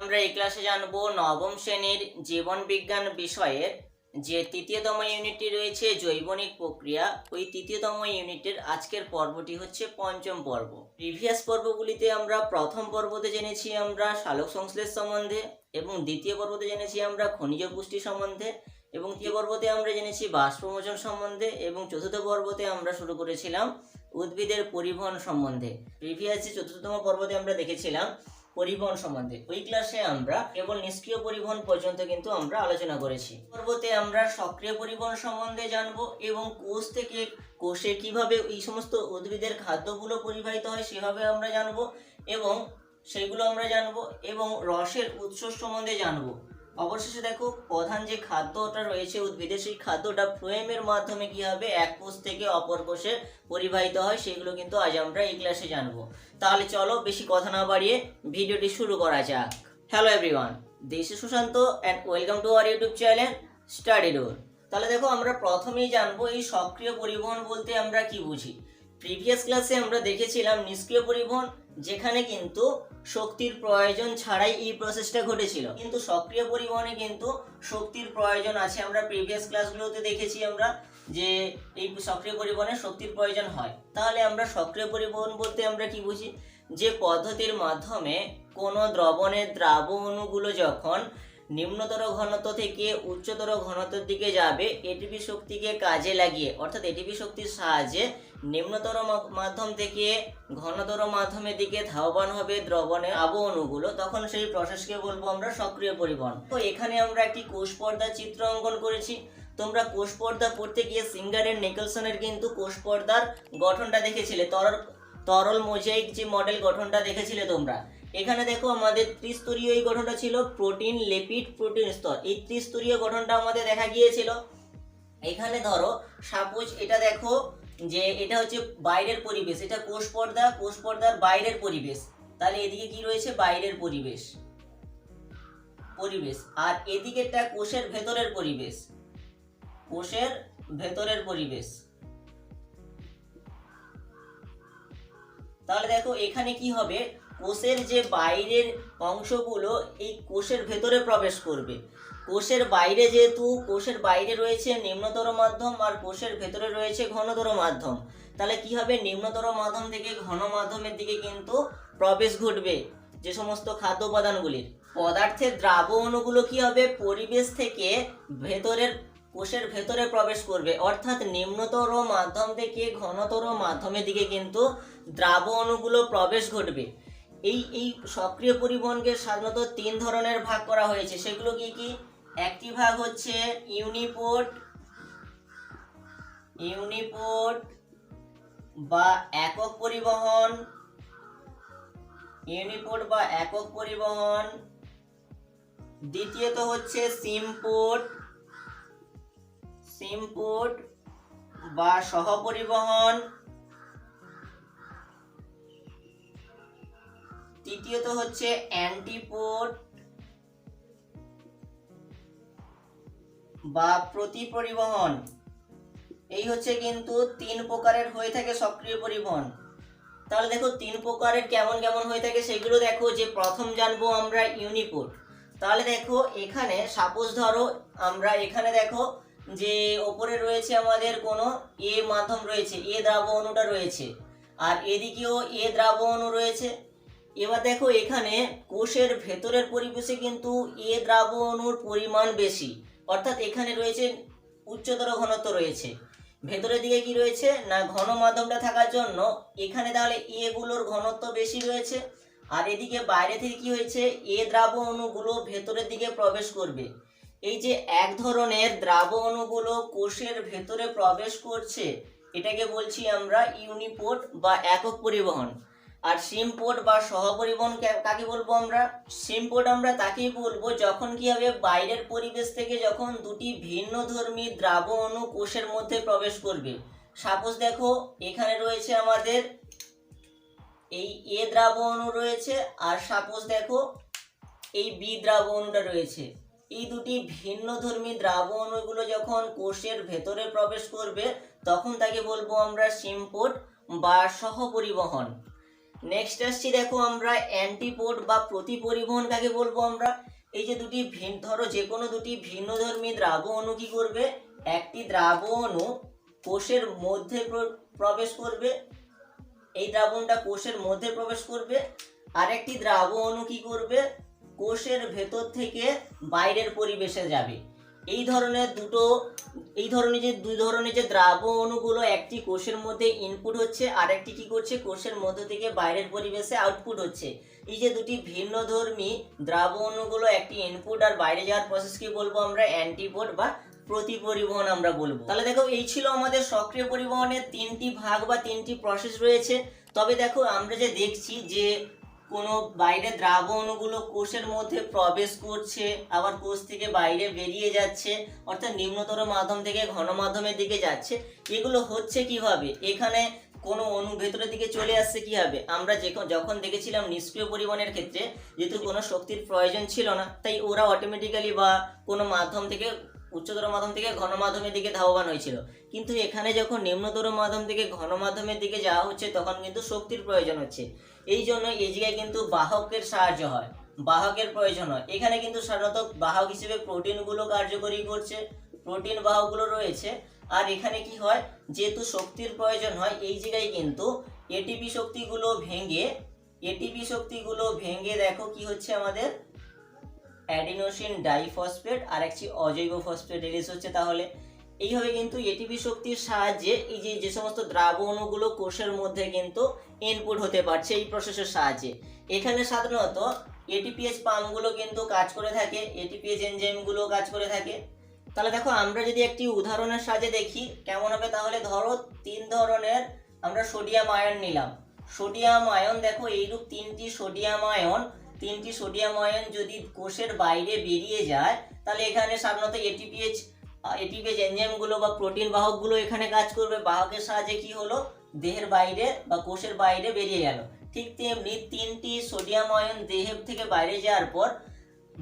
আমরা এই ক্লাসে জানবো নবম শ্রেণীর জীবন বিজ্ঞান বিষয়ের যে তৃতীয়তম ইউনিটটি রয়েছে জৈবনিক প্রক্রিয়া। ওই তৃতীয়তম ইউনিটের আজকের পর্বটি হচ্ছে পঞ্চম পর্ব। প্রিভিয়াস পর্বগুলিতে আমরা প্রথম পর্বতে জেনেছি আমরা সালোক সংশ্লেষ সম্বন্ধে, এবং দ্বিতীয় পর্বতে জেনেছি আমরা খনিজ পুষ্টি সম্বন্ধে, এবং তৃতীয় পর্বতে আমরা জেনেছি বাষ্পমোচন সম্বন্ধে, এবং চতুর্থ পর্বতে আমরা শুরু করেছিলাম উদ্ভিদের পরিবহন সম্বন্ধে। প্রিভিয়াস যে চতুর্থতম পর্বতে আমরা দেখেছিলাম পরিবহন সম্বন্ধে, ওই ক্লাসে আমরা কেবল নিষ্ক্রিয় পরিবহন পর্যন্ত কিন্তু আমরা আলোচনা করেছি। পর্বতে আমরা সক্রিয় পরিবহন সম্বন্ধে জানবো, এবং কোষ থেকে কোষে কিভাবে এই সমস্ত উদ্ভিদের খাদ্যগুলো পরিবাহিত হয় সেভাবে আমরা জানবো, এবং সেগুলো আমরা জানবো, এবং রসের উৎস সম্বন্ধে জানবো। অবশেষে দেখো, প্রধান যে খাদ্যটা রয়েছে উদ্ভিদের, সেই খাদ্যটা ফ্লোয়েমের মাধ্যমে কি হবে এক কোষ থেকে অপর কোষে পরিবাহিত হয়, সেগুলো কিন্তু আজ আমরা এই ক্লাসে জানবো। তাহলে চলো বেশি কথা না বাড়িয়ে ভিডিওটি শুরু করা যাক। Hello everyone, this is Sushant and welcome to our YouTube channel Study Door. তাহলে দেখো, আমরা প্রথমেই জানবো এই সক্রিয় পরিবহন বলতে আমরা কি বুঝি। প্রিভিয়াস ক্লাসে আমরা দেখেছিলাম নিষ্ক্রিয় পরিবহন, যেখানে কিন্তু শক্তির প্রয়োজন ছাড়াই এই প্রসেসটা ঘটেছিল। কিন্তু সক্রিয় পরিবহনে কিন্তু শক্তির প্রয়োজন আছে। আমরা প্রিভিয়াস ক্লাসগুলোতে দেখেছি আমরা যে এই সক্রিয় পরিবহনে শক্তির প্রয়োজন হয়। তাহলে আমরা সক্রিয় পরিবহন বলতে আমরা কি বুঝি, যে পদ্ধতির মাধ্যমে কোনো দ্রবণের দ্রাব অণুগুলো যখন নিম্নতর ঘনত্ব থেকে উচ্চতর ঘনত্বের দিকে যাবে এটিপি শক্তিকে কাজে লাগিয়ে, অর্থাৎ এটিপি শক্তির সাহায্যে নিম্নতর মাধ্যম থেকে ঘনতর মাধ্যমের দিকে ধাবমান হবে দ্রবণের দ্রাব অণুগুলো, তখন সেই প্রসেসকে বলবো আমরা সক্রিয় পরিবহন। তো এখানে আমরা একটি কোষ পর্দার চিত্র অঙ্কন করেছি। তোমরা কোষ পর্দা পড়তে গিয়ে সিঙ্গার এন্ড নিকলসনের কিন্তু কোষ পর্দার গঠনটা দেখেছিলে, তরল মোজাইক যে মডেল গঠনটা দেখেছিলে তোমরা। এখানে দেখো, আমাদের ত্রিস্তরীয় এই গঠনটা ছিল, প্রোটিন, লিপিড, প্রোটিন স্তর, এই ত্রিস্তরীয় গঠনটা আমাদের দেখা গিয়েছিল। এখানে ধরো সাপোজ এটা দেখো যে এটা হচ্ছে বাইরের পরিবেশ, এটা কোষ পর্দার বাইরের পরিবেশ। তাহলে এদিকে কি রয়েছে, বাইরের পরিবেশ, আর এদিকেটা কোষের ভেতরের পরিবেশ। তাহলে দেখো এখানে কি হবে, কোষের যে বাইরের অংশগুলো এই কোষের ভেতরে প্রবেশ করবে। কোষের বাইরে, যেহেতু কোষের বাইরে রয়েছে নিম্নতর মাধ্যম আর কোষের ভেতরে রয়েছে ঘনতর মাধ্যম, তাহলে কি হবে, নিম্নতর মাধ্যম থেকে ঘন মাধ্যমের দিকে কিন্তু প্রবেশ ঘটবে যে সমস্ত খাদ্য উপাদানগুলির। পদার্থের দ্রাব অণুগুলো কি হবে, পরিবেশ থেকে কোষের ভেতরে প্রবেশ করবে, অর্থাৎ নিম্নতর মাধ্যম থেকে ঘনতর মাধ্যমের দিকে কিন্তু দ্রাব অণুগুলো প্রবেশ ঘটবে। এই সক্রিয় পরিবহনকে সাধারণত তিন ধরনের ভাগ করা হয়েছে। সেগুলো কি কি? একটি ভাগ হচ্ছে ইউনিপোর্ট বা একক পরিবহন, দ্বিতীয়ত হচ্ছে সিমপোর্ট বা সহপরিবহন, তৃতীয়ত হচ্ছে অ্যান্টিপোর্ট বা প্রতিপরিবহন। এই হচ্ছে কিন্তু তিন প্রকারের হয়ে থাকে সক্রিয় পরিবহন। তাহলে দেখো তিন প্রকারের কেমন কেমন হয়ে থাকে সেগুলো দেখো। যে প্রথম জানবো আমরা ইউনিপোর্ট। তাহলে দেখো এখানে সাপোজ ধরো আমরা এখানে দেখো যে ওপরে রয়েছে আমাদের কোনো এ মাধ্যম রয়েছে, এ দ্রাব অণুটা রয়েছে, আর এদিকেও এ দ্রাব অণু রয়েছে। এবার দেখো এখানে কোষের ভেতরের পরিবেশে কিন্তু এ দ্রাব অণুর পরিমাণ বেশি, অর্থাৎ এখানে রয়েছে উচ্চতর ঘনত্ব রয়েছে। ভেতরের দিকে কি রয়েছে না, ঘন মাধ্যমটা থাকার জন্য এখানে তাহলে এ গুলোর ঘনত্ব বেশি রয়েছে, আর এদিকে বাইরে থেকে কি হয়েছে, এ দ্রাব অণুগুলো ভেতরের দিকে প্রবেশ করবে। এই যে এক ধরনের দ্রাব অণুগুলো কোষের ভেতরে প্রবেশ করছে, এটাকে বলছি আমরা ইউনিপোর্ট বা একক পরিবহন। আর সিমপোর্ট বা সহপরিবহন কাকে বলবো আমরা? সিমপোর্ট আমরা তাকেই বলবো যখন কি হবে, বাইরের পরিবেশ থেকে যখন দুটি ভিন্নধর্মী দ্রাব অণু কোষের মধ্যে প্রবেশ করবে। সাপোজ দেখো এখানে রয়েছে আমাদের এই এ দ্রাব অণু রয়েছে, আর সাপোজ দেখো এই বি দ্রাব অণুটা রয়েছে। এই দুটি ভিন্নধর্মী দ্রাব অণুগুলো যখন কোষের ভেতরে প্রবেশ করবে তখন তাকে বলবো আমরা সিমপোর্ট বা সহপরিবহন। নেক্সট আসছি, দেখো আমরা অ্যান্টিপোড বা প্রতি পরিবহন কাকে বলবো আমরা। এই যে দুটি ভিন্ন, ধরো যে কোনো দুটি ভিন্নধর্মী দ্রাব্য অণু কি করবে, একটি দ্রাব্য অণু কোষের মধ্যে প্রবেশ করবে, এই দ্রাবণটা কোষের মধ্যে প্রবেশ করবে, আর একটি দ্রাব্য অণু কি করবে, কোষের ভেতর থেকে বাইরের পরিবেশে যাবে। এই ধরনের যে দুই ধরনের যে দ্রাব্য অণুগুলো, একটি কোষের মধ্যে ইনপুট হচ্ছে আর একটি কি করছে, কোষের মধ্য থেকে বাইরের পরিবেশে আউটপুট হচ্ছে। এই যে দুটি ভিন্নধর্মী দ্রাব্য অণুগুলো একটি ইনপুট আর বাইরে যাওয়ার প্রসেস কি বলবো আমরা, অ্যান্টিপোড বা প্রতি পরিবহন আমরা বলবো। তাহলে দেখো এই ছিল আমাদের সক্রিয় পরিবহনের তিনটি ভাগ বা তিনটি প্রসেস রয়েছে। তবে দেখো আমরা যে দেখছি যে কোনো বাইরে দ্রাব্য অণুগুলো কোষের মধ্যে প্রবেশ করছে, আবার কোষ থেকে বাইরে বেরিয়ে যাচ্ছে, অর্থাৎ নিম্নতর মাধ্যম থেকে ঘন মাধ্যমের দিকে যাচ্ছে। এগুলো হচ্ছে কিভাবে, এখানে কোনো অণু ভেতরের দিকে চলে আসছে কিভাবে, আমরা যখন দেখেছিলাম নিষ্ক্রিয় পরিবহনের ক্ষেত্রে যেহেতু কোনো শক্তির প্রয়োজন ছিল না, তাই ওরা অটোমেটিক্যালি বা কোনো মাধ্যম থেকে উচ্চতর মাধ্যম থেকে ঘন মাধ্যমের দিকে ধাবমান হয়েছিল। কিন্তু এখানে যখন নিম্নতর মাধ্যম থেকে ঘন মাধ্যমের দিকে যাওয়া হচ্ছে তখন কিন্তু শক্তির প্রয়োজন হচ্ছে। এই জন্য এই জায়গায় কিন্তু বাহকের সাহায্য হয়, বাহকের প্রয়োজন হয়। এখানে কিন্তু সাধারণত বাহক হিসেবে প্রোটিনগুলো কার্যকরী করছে, প্রোটিন বাহকগুলো রয়েছে। আর এখানে কি হয়, যেহেতু শক্তির প্রয়োজন হয়, এই জায়গায় কিন্তু এটিপি শক্তিগুলো ভেঙে দেখো কি হচ্ছে, আমাদের অ্যাডিনোসিন ডাইফসফেট আর একটি অজৈব ফসফেট রিলিজ হচ্ছে। তাহলে এইভাবে কিন্তু এটিপি শক্তির সাহায্যে এই যে সমস্ত দ্রাব্য অণুগুলো কোষের মধ্যে কিন্তু ইনপুট হতে পারছে এই প্রসেসের সাহায্যে। এখানে সাধারণত এটিপিএস পাম্পগুলো কিন্তু কাজ করে থাকে, এটিপিএস এনজাইমগুলো কাজ করে থাকে। তাহলে দেখো আমরা যদি একটি উদাহরণের সাহায্যে দেখি কেমন হবে, তাহলে ধরো তিন ধরনের আমরা সোডিয়াম আয়ন নিলাম। সোডিয়াম আয়ন দেখো এইরূপ তিনটি সোডিয়াম আয়ন যদি কোষের বাইরে বেরিয়ে যায়, তাহলে এখানে সাধারণত এটিপিএস এনজাইমগুলো বা প্রোটিন বাহকগুলো এখানে কাজ করবে। বাহকের সাহায্যে কি হলো, দেহের বাইরে বা কোষের বাইরে বেরিয়ে গেল। ঠিক তেমনি তিনটি সোডিয়াম আয়ন দেহ থেকে বাইরে যাওয়ার পর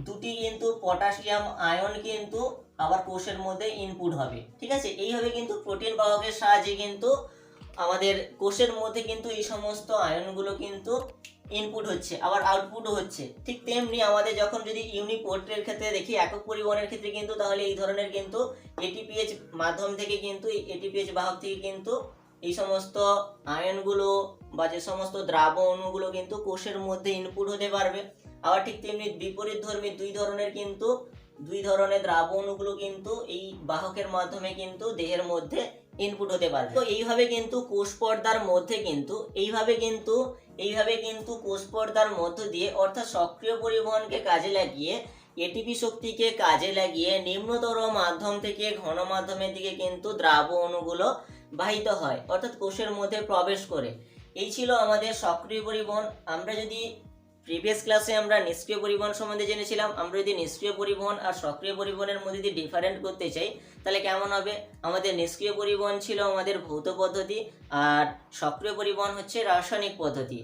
দুটি কিন্তু পটাশিয়াম আয়ন কিন্তু আবার কোষের মধ্যে ইনপুট হবে। ঠিক আছে, এইভাবে কিন্তু প্রোটিন বাহকের সাহায্যে কিন্তু আমাদের কোষের মধ্যে কিন্তু এই সমস্ত আয়নগুলো কিন্তু ইনপুট হচ্ছে, আবার আউটপুটও হচ্ছে। ঠিক তেমনি আমাদের যখন যদি ইউনিপোর্টের ক্ষেত্রে দেখি, একক পরিবহনের ক্ষেত্রে কিন্তু তাহলে এই ধরনের কিন্তু এটিপিএইচ মাধ্যম থেকে কিন্তু এটিপিএইচ বাহক থেকে কিন্তু এই সমস্ত আয়নগুলো বা যে সমস্ত দ্রাব্য অণুগুলো কিন্তু কোষের মধ্যে ইনপুট হতে পারবে। আবার ঠিক তেমনি বিপরীতধর্মী দুই ধরনের দ্রাব্য অণুগুলো কিন্তু এই বাহকের মাধ্যমে কিন্তু দেহের মধ্যে ইনপুট হতে পারবে। তো এইভাবে কিন্তু কোষ পর্দার মধ্য দিয়ে অর্থাৎ সক্রিয় পরিবহনকে কাজে লাগিয়ে, এটিপি শক্তিকে কাজে লাগিয়ে নিম্নতর মাধ্যম থেকে ঘন মাধ্যমের দিকে কিন্তু দ্রাব্য অণুগুলো বাহিত হয়, অর্থাৎ কোষের মধ্যে প্রবেশ করে। এই ছিল আমাদের সক্রিয় পরিবহন। আমরা যদি প্রিভিয়াস ক্লাসে আমরা নিষ্ক্রিয় পরিবহন সম্বন্ধে জেনেছিলাম, আমরা যদি নিষ্ক্রিয় পরিবহন আর সক্রিয় পরিবহনের মধ্যে যদি ডিফারেন্ট করতে চাই তাহলে কেমন হবে, আমাদের নিষ্ক্রিয় পরিবহন ছিল আমাদের ভৌত পদ্ধতি আর সক্রিয় পরিবহন হচ্ছে রাসায়নিক পদ্ধতি।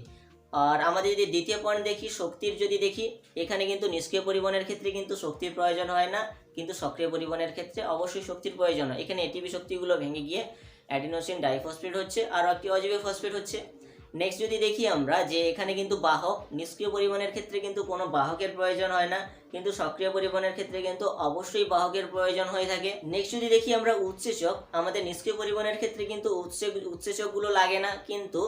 আর আমাদের যদি দ্বিতীয় পয়েন্ট দেখি, শক্তির যদি দেখি, এখানে কিন্তু নিষ্ক্রিয় পরিবহনের ক্ষেত্রে কিন্তু শক্তির প্রয়োজন হয় না, কিন্তু সক্রিয় পরিবহনের ক্ষেত্রে অবশ্যই শক্তির প্রয়োজন হয়। এখানে এটিপি শক্তিগুলো ভেঙে গিয়ে অ্যাডিনোসিন ডাইফসফেট হচ্ছে আর একটি অজৈব ফসফেট হচ্ছে। নেক্সট যদি দেখি আমরা যে এখানে কিন্তু বাহক, নিষ্ক্রিয় পরিবহনের ক্ষেত্রে কিন্তু কোনো বাহকের প্রয়োজন হয় না, কিন্তু সক্রিয় পরিবহনের ক্ষেত্রে কিন্তু অবশ্যই বাহকের প্রয়োজন হয়ে থাকে। নেক্সট যদি দেখি আমরা উৎসেচক, আমাদের নিষ্ক্রিয় পরিবহনের ক্ষেত্রে কিন্তু উৎসেচকগুলো লাগে না, কিন্তু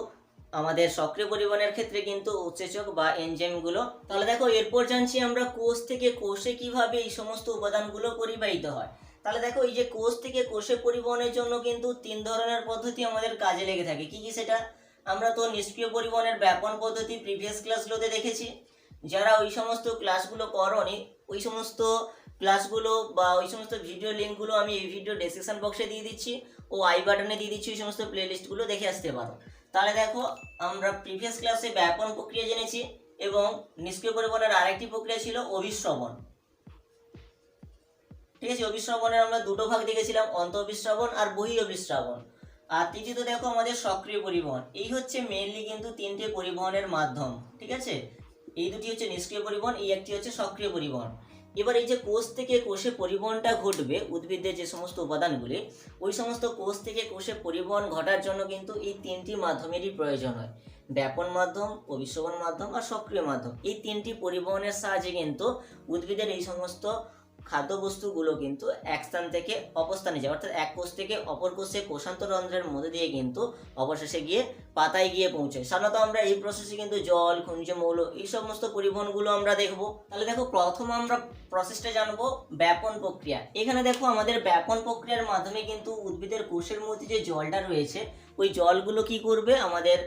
আমাদের সক্রিয় পরিবহনের ক্ষেত্রে কিন্তু উৎসেচক বা এনজাইমগুলো। তাহলে দেখো এরপর জানছি আমরা কোষ থেকে কোষে কিভাবে এই সমস্ত উপাদানগুলো পরিবাহিত হয়। তাহলে দেখো এই যে কোষ থেকে কোষে পরিবহনের জন্য কিন্তু তিন ধরনের পদ্ধতি আমাদের কাজে লেগে থাকে। কি কি সেটা, আমরা তো নিষ্ক্রিয় পরিবহনের ব্যাপন পদ্ধতি প্রিভিয়াস ক্লাসগুলোতে দেখেছি। যারা ওই সমস্ত ক্লাসগুলো করনি, ওই সমস্ত ক্লাসগুলো বা ওই সমস্ত ভিডিও লিঙ্কগুলো আমি এই ভিডিও ডেসক্রিপশন বক্সে দিয়ে দিচ্ছি ও আই বাটনে দিয়ে দিচ্ছি, ওই সমস্ত প্লেলিস্টগুলো দেখে আসতে পারো। তাহলে দেখো আমরা প্রিভিয়াস ক্লাসে ব্যাপন প্রক্রিয়া জেনেছি এবং নিষ্ক্রিয় পরিবহনের আরেকটি প্রক্রিয়া ছিল অভিশ্রবণ। ঠিক আছে, অভিশ্রবণের আমরা দুটো ভাগ দেখেছিলাম, অন্তঃঅভিশ্রবণ আর বহি অভিশ্রবণ। আর তৃতীয়ত দেখো আমাদের সক্রিয় পরিবহন। এই হচ্ছে মেইনলি কিন্তু তিনটে পরিবহনের মাধ্যম। ঠিক আছে, এই দুটি হচ্ছে নিষ্ক্রিয় পরিবহন, এই একটি হচ্ছে সক্রিয় পরিবহন। এবার এই যে কোষ থেকে কোষে পরিবহনটা ঘটবে, উদ্ভিদের যে সমস্ত উপাদানগুলি, ওই সমস্ত কোষ থেকে কোষে পরিবহন ঘটার জন্য কিন্তু এই তিনটি মাধ্যমেরই প্রয়োজন হয়। ব্যাপন মাধ্যম, অভিশ্রবণ মাধ্যম আর সক্রিয় মাধ্যম। এই তিনটি পরিবহনের সাহায্যে কিন্তু উদ্ভিদের এই সমস্ত খাদ্যবস্তুগুলো কিন্তু এক স্থান থেকে অপর স্থানে যায়, অর্থাৎ এক কোষ থেকে অপর কোষে কোষান্তরন্ধ্রের মধ্যে দিয়ে কিন্তু অবশেষে গিয়ে পাতায় গিয়ে পৌঁছায়। সাধারণত আমরা এই প্রসেসে কিন্তু জল, খনিজ মৌল এই সমস্ত পরিবহনগুলো আমরা দেখব। তাহলে দেখো, প্রথম আমরা প্রসেসটা জানবো ব্যাপন প্রক্রিয়া। এখানে দেখো, আমাদের ব্যাপন প্রক্রিয়ার মাধ্যমে কিন্তু উদ্ভিদের কোষের মধ্যে যে জলটা রয়েছে ওই জলগুলো কি করবে, আমাদের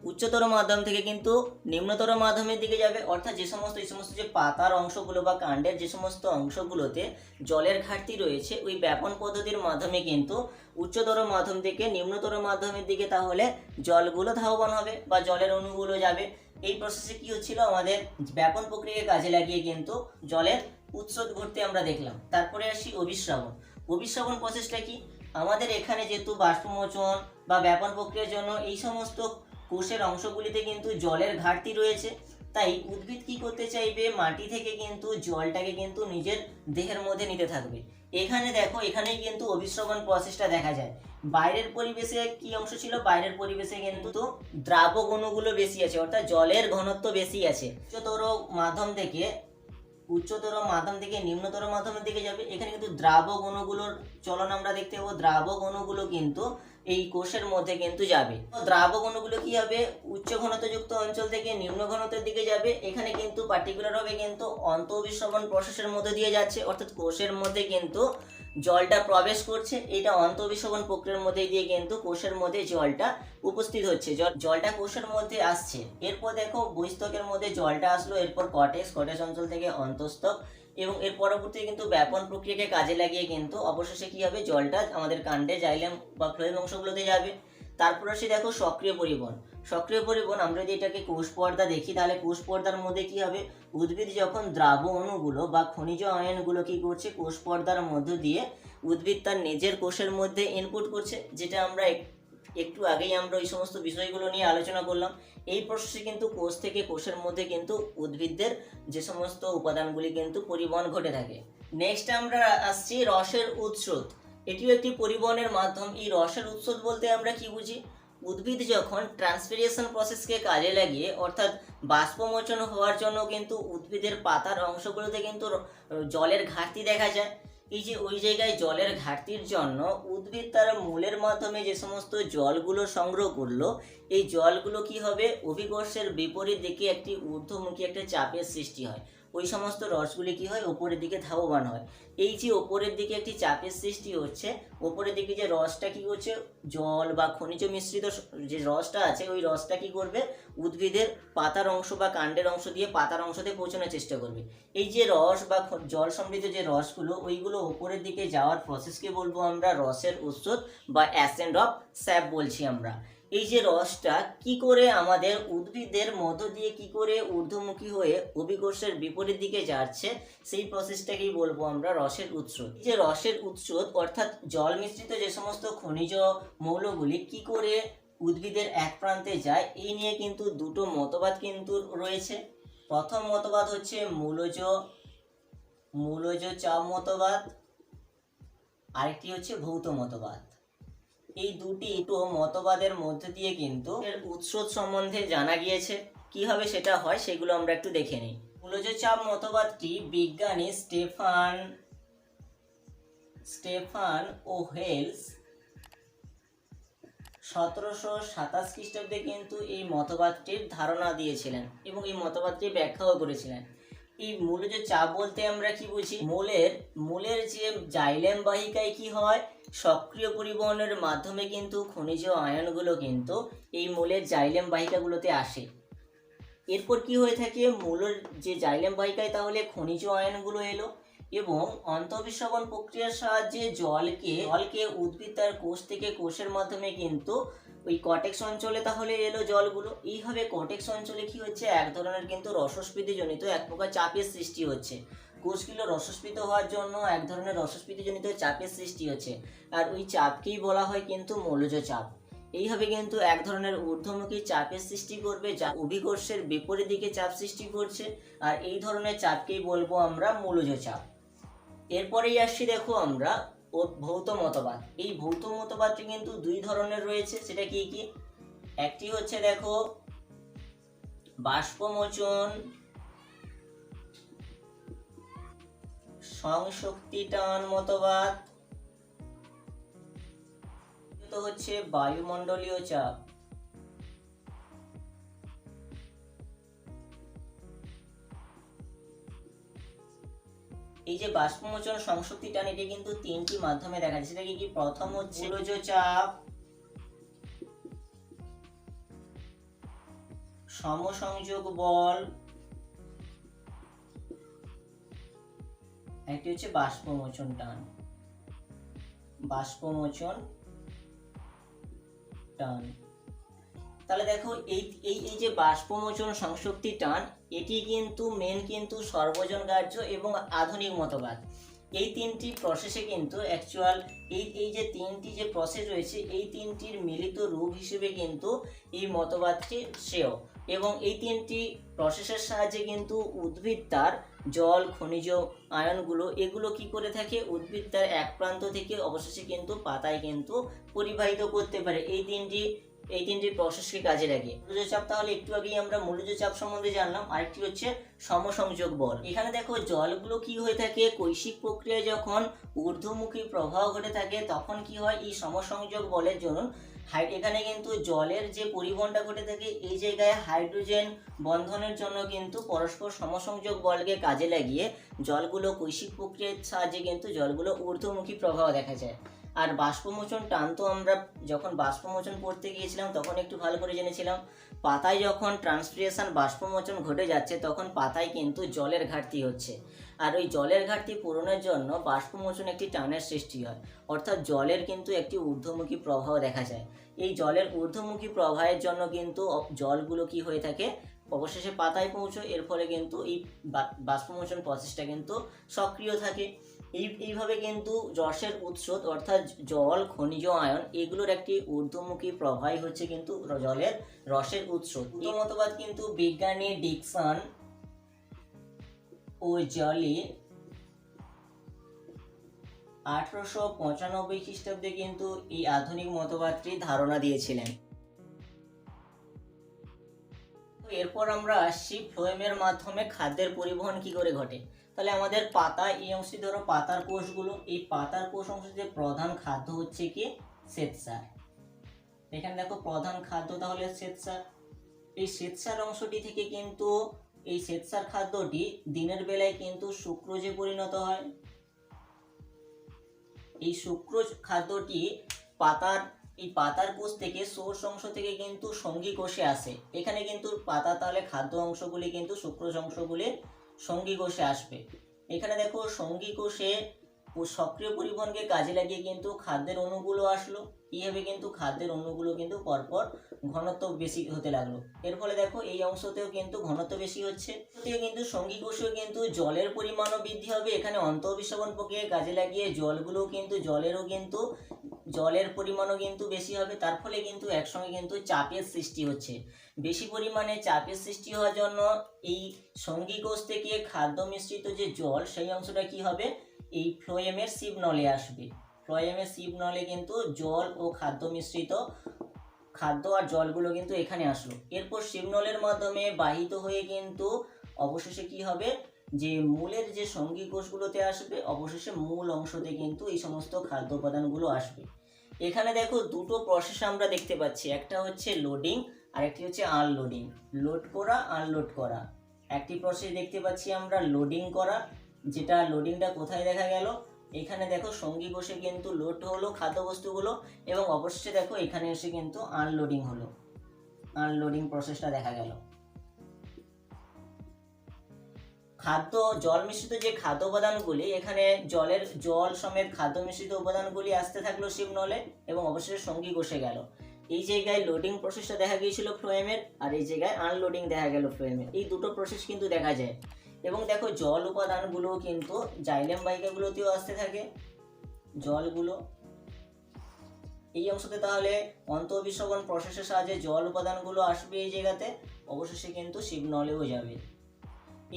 উচ্চতর মাধ্যম থেকে কিন্তু নিম্নতর মাধ্যমের দিকে যাবে। অর্থাৎ এই সমস্ত যে পাতার অংশগুলো বা কাণ্ডের যে সমস্ত অংশগুলোতে জলের ঘাটতি রয়েছে ওই ব্যাপন পদ্ধতির মাধ্যমে কিন্তু উচ্চতর মাধ্যম থেকে নিম্নতর মাধ্যমের দিকে তাহলে জলগুলো ধাবমান হবে বা জলের অণুগুলো যাবে। এই প্রসেসে কি হচ্ছিল, আমাদের ব্যাপন প্রক্রিয়াকে কাজে লাগিয়ে কিন্তু জলের উৎস ঘটতে আমরা দেখলাম। তারপরে আসি অভিশ্রাবণ। অভিশ্রাবণ প্রসেসটা কি, আমাদের এখানে যেহেতু বাষ্পমোচন বা ব্যাপন প্রক্রিয়ার জন্য এই সমস্ত কোষের অংশগুলিতে কিন্তু জলের ঘাটতি রয়েছে, তাই উদ্ভিদ কি করতে চাইবে, মাটি থেকে কিন্তু জলটাকে কিন্তু নিজের দেহের মধ্যে নিতে থাকবে। এখানে দেখো, এখানেই কিন্তু অভিশ্রবণ প্রসেসটা দেখা যায়। বাইরের পরিবেশে কি অংশ ছিল, বাইরের পরিবেশে কিন্তু দ্রাবক অণুগুলো বেশি আছে, অর্থাৎ জলের ঘনত্ব বেশি আছে। উচ্চতর মাধ্যম থেকে নিম্নতর মাধ্যমের দিকে যাবে। এখানে কিন্তু দ্রাবক অণুগুলোর চলন আমরা দেখতে পাবো। দ্রাবক অণুগুলো কিন্তু এই কোষের মধ্যে কিন্তু যাবে। দ্রাবক অণুগুলো কি হবে, উচ্চ ঘনত্বযুক্ত অঞ্চল থেকে নিম্ন ঘনত্বের দিকে যাবে। এখানে কিন্তু পার্টিকুলার ভাবে কিন্তু অন্তঃঅভিশ্রবণ প্রসেসের মধ্যে দিয়ে যাচ্ছে, অর্থাৎ কোষের মধ্যে কিন্তু জলটা প্রবেশ করছে। এটা অন্তঃঅভিশ্রবণ প্রক্রিয়ার মধ্যে দিয়ে কিন্তু কোষের মধ্যে জলটা উপস্থিত হচ্ছে, জলটা কোষের মধ্যে আসছে। এরপর দেখো, বহিঃস্থকের মধ্যে জলটা আসলো, এরপর কটেক্স অঞ্চল থেকে অন্তঃস্থক, এবং এর পরবর্তী কিন্তু ব্যাপন প্রক্রিয়াকে কাজে লাগিয়ে কিন্তু অবশেষে কি হবে, জলটা আমাদের কাণ্ডে, জাইলেম বা ফ্লোয়েম অংশগুলোতে যাবে। তারপর আসি দেখো সক্রিয় পরিবহন। সক্রিয় পরিবহন, আমরা যদি এটাকে কোষ পর্দা দেখি তাহলে কোষ পর্দার মধ্যে কি হবে, উদ্ভিদ যখন দ্রাব অণুগুলো বা খনিজ আয়নগুলো কি করছে, কোষ পর্দার মধ্য দিয়ে উদ্ভিদ তার নিজের কোষের মধ্যে ইনপুট করছে, যেটা আমরা একটু আগেই আমরা ওই সমস্ত বিষয়গুলো নিয়ে আলোচনা করলাম। এই প্রসেসে কিন্তু কোষ থেকে কোষের মধ্যে কিন্তু উদ্ভিদদের যে সমস্ত উপাদানগুলি কিন্তু পরিবহন ঘটে থাকে। নেক্সট আমরা আসছি রসের উৎস। এটিও একটি পরিবহনের মাধ্যম। এই রসের উৎস বলতে আমরা কি বুঝি, উদ্ভিদ যখন ট্রান্সপিরেশন প্রসেসকে কাজে লাগিয়ে, অর্থাৎ বাষ্পমোচন হওয়ার জন্য কিন্তু উদ্ভিদের পাতার অংশগুলোতে কিন্তু জলের ঘাটতি দেখা যায়। এই যে ওই জায়গায় জলের ঘাটতির জন্য উদ্ভিদ তার মূলের মাধ্যমে যে সমস্ত জলগুলো সংগ্রহ করলো, এই জলগুলো কি হবে, অভিকর্ষের বিপরীত দিকে একটি ঊর্ধ্বমুখী একটা চাপের সৃষ্টি হয়। ওই সমস্ত রসগুলি কি হয়, ওপরের দিকে ধাবমান হয়। এই যে ওপরের দিকে একটি চাপের সৃষ্টি হচ্ছে, ওপরের দিকে যে রসটা কি করছে, জল বা খনিজ মিশ্রিত যে রসটা আছে ওই রসটা কি করবে, উদ্ভিদের পাতার অংশ বা কাণ্ডের অংশ দিয়ে পাতার অংশতে পৌঁছানোর চেষ্টা করবে। এই যে রস বা জল সমৃদ্ধ যে রসগুলো ওইগুলো ওপরের দিকে যাওয়ার প্রসেসকে বলবো আমরা রসের উৎস বা অ্যাসেন্ড অফ স্যাপ বলছি আমরা। এই যে রসটা কি করে আমাদের উদ্ভিদের মধ্য দিয়ে কি করে ঊর্ধ্বমুখী হয়ে অভিকর্ষের বিপরীত দিকে যাচ্ছে, সেই প্রসেসটাকেই বলবো আমরা রসের উৎস। এই যে রসের উৎস অর্থাৎ জল মিশ্রিত যে সমস্ত খনিজ মৌলগুলি কি করে উদ্ভিদের এক প্রান্তে যায়, এই নিয়ে কিন্তু দুটো মতবাদ কিন্তু রয়েছে। প্রথম মতবাদ হচ্ছে মূলজ চাপ মতবাদ, আরেকটি হচ্ছে ভৌত মতবাদ। এই দুটি মতবাদের মধ্যে দিয়ে কিন্তু এর উৎস সম্বন্ধে জানা গিয়েছে। কিভাবে সেটা হয় সেগুলো আমরা একটু দেখে নিই। মূলজ চাপ মতবাদটি বিজ্ঞানী স্টেফান ওহেলস 1727 খ্রিস্টাব্দে কিন্তু এই মতবাদটির ধারণা দিয়েছিলেন এবং এই মতবাদটি ব্যাখ্যাও করেছিলেন। এই মূলজ চাপ বলতে আমরা কি বুঝি, মূলের যে জাইলেম বাহিকায় কি হয়, সক্রিয় পরিবহনের মাধ্যমে কিন্তু খনিজ আয়নগুলো কিন্তু এই মূলের জাইলেম বাহিকাগুলোতে আসে। এরপর কি হয়ে থাকে, মূলের যে জাইলেম বাহিকায় তাহলে খনিজ আয়নগুলো এলো এবং অন্তঃবিশ্রবণ প্রক্রিয়ার সাহায্যে জলকে উদ্ভিদ তার কোষ থেকে কোষের মাধ্যমে কিন্তু ওই কটেক্স অঞ্চলে তাহলে এলো জলগুলো। এইভাবে কটেক্স অঞ্চলে কি হচ্ছে, এক ধরনের কিন্তু রসস্ফীতিজনিত এক প্রকার চাপের সৃষ্টি হচ্ছে। কোষগুলো রসস্ফীত হওয়ার জন্য এক ধরনের রসস্ফীতিজনিত চাপের সৃষ্টি হচ্ছে, আর ওই চাপকেই বলা হয় কিন্তু মূলজ চাপ। এইভাবে কিন্তু এক ধরনের ঊর্ধ্বমুখী চাপের সৃষ্টি করবে, যা অভিকর্ষের বিপরীত দিকে চাপ সৃষ্টি করছে, আর এই ধরনের চাপকেই বলবো আমরা মূলজ চাপ। এরপরেই আসছি দেখো আমরা ভৌত মতবাদ। এই ভৌত মতবাদটি কিন্তু দুই ধরনের রয়েছে, সেটা কি কি, একটি হচ্ছে দেখো বাষ্পমোচন সংশক্তি টান মতবাদ হচ্ছে বায়ুমণ্ডলীয় চাপ। এই যে বাষ্পমোচন সংশক্তি টান, এটা কিন্তু তিনটি মাধ্যমে দেখা যায়। সেটা কি? প্রথম হচ্ছে গোলজ চাপ, সমসংযোগ বল, একটি হচ্ছে বাষ্পমোচন টান। বাষ্পমোচন টান, তাহলে দেখো এই এই এই যে বাষ্পমোচন সংশক্তি টান, এটি কিন্তু মেন কিন্তু সর্বজনগ্রাহ্য এবং আধুনিক মতবাদ। এই তিনটি প্রসেসে কিন্তু অ্যাকচুয়াল এই যে তিনটি যে প্রসেস রয়েছে, এই তিনটির মিলিত রূপ হিসেবে কিন্তু এই মতবাদটি শ্রেয়। এবং এই তিনটি প্রসেসের সাহায্যে কিন্তু উদ্ভিদ তার জল, খনিজ, আয়নগুলো এগুলো কি করে থাকে, উদ্ভিদ তার এক প্রান্ত থেকে অবশেষে কিন্তু পাতায় কিন্তু পরিবাহিত করতে পারে। এই তিনটি প্রসেসকে কাজে লাগে। মূলজ চাপ, তাহলে একটু আগেই আমরা মূলজ চাপ সম্বন্ধে জানলাম। আরেকটি হচ্ছে সমসংযোগ বল। এখানে দেখো জলগুলো কি হয়ে থাকে, কৈশিক প্রক্রিয়ায় যখন ঊর্ধ্বমুখী প্রবাহ ঘটে থাকে তখন কি হয়, এই সমসংযোগ বলের জন্য এখানে কিন্তু জলের যে পরিবহনটা ঘটে থাকে, এই জায়গায় হাইড্রোজেন বন্ধনের জন্য কিন্তু পরস্পর সমসংযোগ বলকে কাজে লাগিয়ে জলগুলো কৈশিক প্রক্রিয়ার সাহায্যে কিন্তু জলগুলো ঊর্ধ্বমুখী প্রবাহ দেখা যায়। আর বাষ্পমোচন টান তো আমরা যখন বাষ্পমোচন পড়তে গিয়েছিলাম তখন একটু ভালো করে জেনেছিলাম, পাতায় যখন ট্রান্সপিরেশন বাষ্পমোচন ঘটে যাচ্ছে তখন পাতায় কিন্তু জলের ঘাটতি হচ্ছে। আর ওই জলের ঘাটতি পূরণের জন্য বাষ্পমোচন একটি টানের সৃষ্টি হয়, অর্থাৎ জলের কিন্তু একটি ঊর্ধ্বমুখী প্রবাহ দেখা যায়। এই জলের ঊর্ধ্বমুখী প্রবাহের জন্য কিন্তু জলগুলো কি হয়ে থাকে, অবশেষে পাতায় পৌঁছয়। এর ফলে কিন্তু এই বাষ্পমোচন প্রসেসটা কিন্তু সক্রিয় থাকে। এইভাবে কিন্তু রসের উৎস অর্থাৎ জল, খনিজ, আয়ন এগুলোর একটি ঊর্ধ্বমুখী প্রবাহই হচ্ছে কিন্তু জলের রসের উৎস। এই মতবাদ কিন্তু বিজ্ঞানী ডিকসন ও জলি 1895 খ্রিস্টাব্দে কিন্তু এই আধুনিক মতবাদটি ধারণা দিয়েছিলেন। এরপর আমরা আসছি ফ্লোয়েমের মাধ্যমে খাদ্যের পরিবহন কি করে ঘটে। তাহলে আমাদের পাতা, এই অংশটি ধরো পাতার কোষগুলো, এই পাতার কোষ অংশটিতে প্রধান খাদ্য হচ্ছে কি শ্বেতসার। এখানে দেখো প্রধান খাদ্য তাহলে শ্বেতসার। এই শ্বেতসার অংশটি থেকে কিন্তু এই শ্বেতসার খাদ্যটি দিনের বেলায় কিন্তু সুক্রোজে পরিণত হয়। এই সুক্রোজ খাদ্যটি পাতার কোষ থেকে সোর্স অংশ থেকে কিন্তু সঙ্গী কোষে আসে। এখানে কিন্তু পাতা তাহলে খাদ্য অংশগুলি কিন্তু সুক্রোজ অংশগুলির সঙ্গী কোষে আসবে। এখানে দেখো সঙ্গী কোষে সক্রিয় পরিবহনকে কাজে লাগিয়ে কিন্তু খাদ্যের অণুগুলো আসলো। এইভাবে কিন্তু খাদ্যের অণুগুলো কিন্তু পরপর ঘনত্ব বেশি হতে লাগলো। এর ফলে দেখো এই অংশতেও কিন্তু ঘনত্ব বেশি হচ্ছে। কিন্তু সঙ্গী কোষেও কিন্তু জলের পরিমাণও বৃদ্ধি হবে। এখানে অন্তঃবিশ্ববন প্রক্রিয়ায় কাজে লাগিয়ে জলের পরিমাণও কিন্তু বেশি হবে। তার ফলে কিন্তু একসঙ্গে কিন্তু চাপের সৃষ্টি হচ্ছে। বেশি পরিমাণে চাপের সৃষ্টি হওয়ার জন্য এই সঙ্গী কোষ থেকে খাদ্য মিশ্রিত যে জল, সেই অংশটা কি হবে, এই ফ্লোয়েমের সিব নলে আসবে। ফ্লোয়েমের সিব নলে কিন্তু জল ও খাদ্য মিশ্রিত খাদ্য আর জলগুলো কিন্তু এখানে আসলো। এরপর সিব নলের মাধ্যমে বাহিত হয়ে কিন্তু অবশেষে কি হবে, যে মূলের যে সঙ্গী কোষগুলোতে আসবে, অবশেষে মূল অংশতে কিন্তু এই সমস্ত খাদ্য উপাদানগুলো আসবে। এখানে দেখো দুটো প্রসেস আমরা দেখতে পাচ্ছি, একটা হচ্ছে লোডিং আর একটি হচ্ছে আনলোডিং। লোড করা, আনলোড করা। একটি প্রসেস দেখতে পাচ্ছি আমরা লোডিং করা, যেটা লোডিংটা কোথায় দেখা গেল, এখানে দেখো সঙ্গী কোষে কিন্তু লোড হলো খাদ্যবস্তুগুলো, এবং অবশেষে দেখো এখানে এসে কিন্তু আনলোডিং হলো। আনলোডিং প্রসেসটা দেখা গেল। খাদ্য জল মিশ্রিত যে খাদ্য উপাদানগুলি, এখানে জল সমেত খাদ্য মিশ্রিত উপাদানগুলি আসতে থাকলো সিব নলে, এবং অবশেষে সঙ্গী কোষে গেল। এই জায়গায় লোডিং প্রসেসটা দেখা গিয়েছিল ফ্লোয়েমের, আর এই জায়গায় আনলোডিং দেখা গেল ফ্লোয়েমের। এই দুটো প্রসেস কিন্তু দেখা যায়। এবং দেখো জল উপাদানগুলো কিন্তু জাইলেম বাহিকাগুলোতেও আসতে থাকে জলগুলো। এই অংশতে তাহলে অন্তঃবিশ্ববন প্রসেসের সাহায্যে জল উপাদানগুলো আসবে এই জায়গাতে, অবশেষে কিন্তু সিব নলেও যাবে।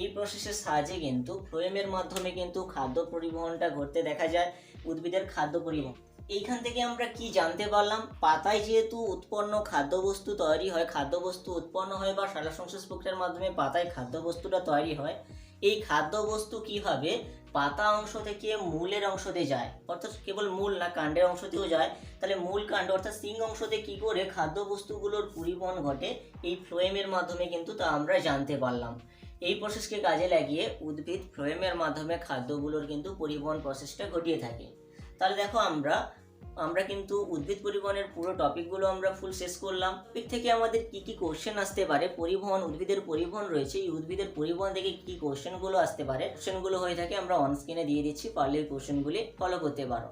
এই প্রসেসের সাহায্যে কিন্তু ফ্লোয়েমের মাধ্যমে কিন্তু খাদ্য পরিবহনটা ঘটতে দেখা যায়, উদ্ভিদের খাদ্য পরিবহন। এইখান থেকে আমরা কি জানতে পারলাম, পাতায় যেহেতু উৎপন্ন খাদ্যবস্তু তৈরি হয়, খাদ্যবস্তু উৎপন্ন হয় বা সালোকসংশ্লেষ প্রক্রিয়ার মাধ্যমে পাতায় খাদ্যবস্তুটা তৈরি হয়, এই খাদ্যবস্তু কিভাবে পাতা অংশ থেকে মূলের অংশতে যায়, অর্থাৎ কেবল মূল না কাণ্ডের অংশতেও যায়, তাহলে মূল কাণ্ড অর্থাৎ শিং অংশতে কি করে খাদ্যবস্তুগুলোর পরিবহন ঘটে এই ফ্লোয়েমের মাধ্যমে কিন্তু তা আমরা জানতে পারলাম। এই প্রসেসকে কাজে লাগিয়ে উদ্ভিদ ফ্লোয়েমের মাধ্যমে খাদ্যগুলোর কিন্তু পরিবহন প্রসেসটা ঘটিয়ে থাকে। তাহলে দেখো আমরা কিন্তু উদ্ভিদ পরিবহনের পুরো টপিকগুলো আমরা ফুল শেষ করলাম। এর থেকে আমাদের কি কি কোশ্চেন আসতে পারে, পরিবহন, উদ্ভিদের পরিবহন রয়েছে, এই উদ্ভিদের পরিবহন থেকে কি কোশ্চেনগুলো আসতে পারে, কোশ্চেনগুলো হয়ে থাকে আমরা অন স্ক্রিনে দিয়ে দিচ্ছি, পারলে এই কোশ্চেনগুলি ফলো করতে পারো।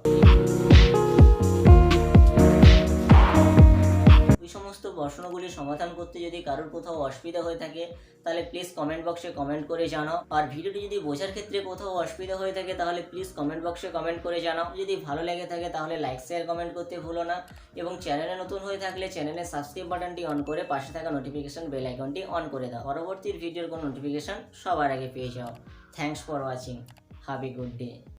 এই সমস্ত প্রশ্নগুলি সমাধান করতে যদি কারোর কোথাও অসুবিধা হয়ে থাকে তাহলে প্লিজ কমেন্ট বক্সে কমেন্ট করে জানাও। আর ভিডিওটি যদি বোঝার ক্ষেত্রে কোথাও অসুবিধা হয়ে থাকে তাহলে প্লিজ কমেন্ট বক্সে কমেন্ট করে জানাও। যদি ভালো লেগে থাকে তাহলে লাইক শেয়ার কমেন্ট করতে ভুলো না, এবং চ্যানেলে নতুন হয়ে থাকলে চ্যানেলের সাবস্ক্রাইব বাটনটি অন করে পাশে থাকা নোটিফিকেশন বেল আইকনটি অন করে দাও, পরবর্তী ভিডিওর কোনো নোটিফিকেশন সবার আগে পেয়ে যাও। Thanks for watching, have a good day.